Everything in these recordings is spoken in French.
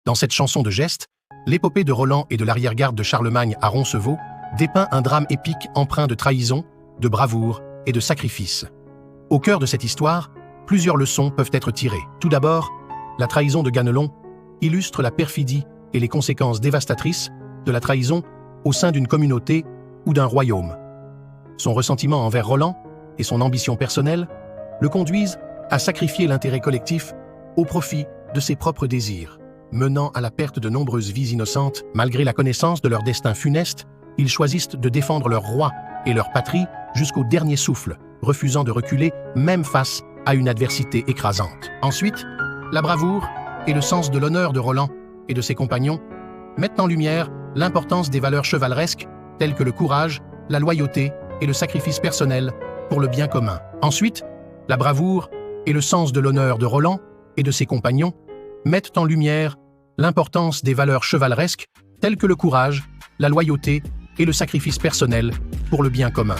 Dans cette chanson de geste, l'épopée de Roland et de l'arrière-garde de Charlemagne à Roncevaux dépeint un drame épique empreint de trahison, de bravoure et de sacrifice. Au cœur de cette histoire, plusieurs leçons peuvent être tirées. Tout d'abord, la trahison de Ganelon illustre la perfidie et les conséquences dévastatrices de la trahison au sein d'une communauté ou d'un royaume. Son ressentiment envers Roland et son ambition personnelle le conduisent à sacrifier l'intérêt collectif au profit de ses propres désirs, menant à la perte de nombreuses vies innocentes. Malgré la connaissance de leur destin funeste, ils choisissent de défendre leur roi et leur patrie jusqu'au dernier souffle, refusant de reculer même face à une adversité écrasante. Ensuite, la bravoure et le sens de l'honneur de Roland et de ses compagnons mettent en lumière l'importance des valeurs chevaleresques telles que le courage, la loyauté et le sacrifice personnel pour le bien commun. Ensuite, la bravoure et le sens de l'honneur de Roland et de ses compagnons mettent en lumière l'importance des valeurs chevaleresques telles que le courage, la loyauté et le sacrifice personnel pour le bien commun.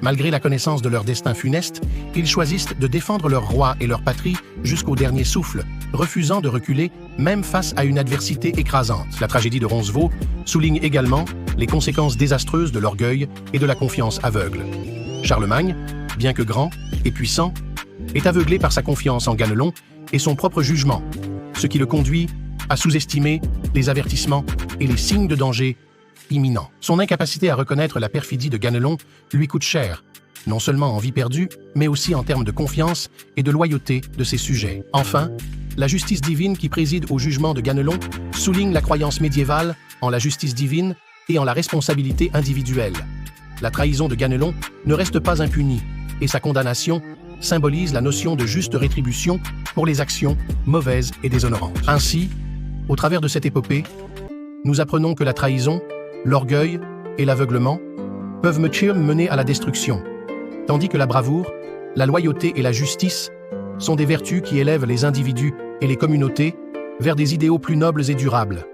Malgré la connaissance de leur destin funeste, ils choisissent de défendre leur roi et leur patrie jusqu'au dernier souffle, refusant de reculer même face à une adversité écrasante. La tragédie de Roncevaux souligne également les conséquences désastreuses de l'orgueil et de la confiance aveugle. Charlemagne, bien que grand et puissant, est aveuglé par sa confiance en Ganelon et son propre jugement, ce qui le conduit à sous-estimer les avertissements et les signes de danger imminent. Son incapacité à reconnaître la perfidie de Ganelon lui coûte cher, non seulement en vie perdue, mais aussi en termes de confiance et de loyauté de ses sujets. Enfin, la justice divine qui préside au jugement de Ganelon souligne la croyance médiévale en la justice divine et en la responsabilité individuelle. La trahison de Ganelon ne reste pas impunie, et sa condamnation symbolise la notion de juste rétribution pour les actions mauvaises et déshonorantes. Ainsi, au travers de cette épopée, nous apprenons que la trahison, l'orgueil et l'aveuglement peuvent mener à la destruction, tandis que la bravoure, la loyauté et la justice sont des vertus qui élèvent les individus et les communautés vers des idéaux plus nobles et durables.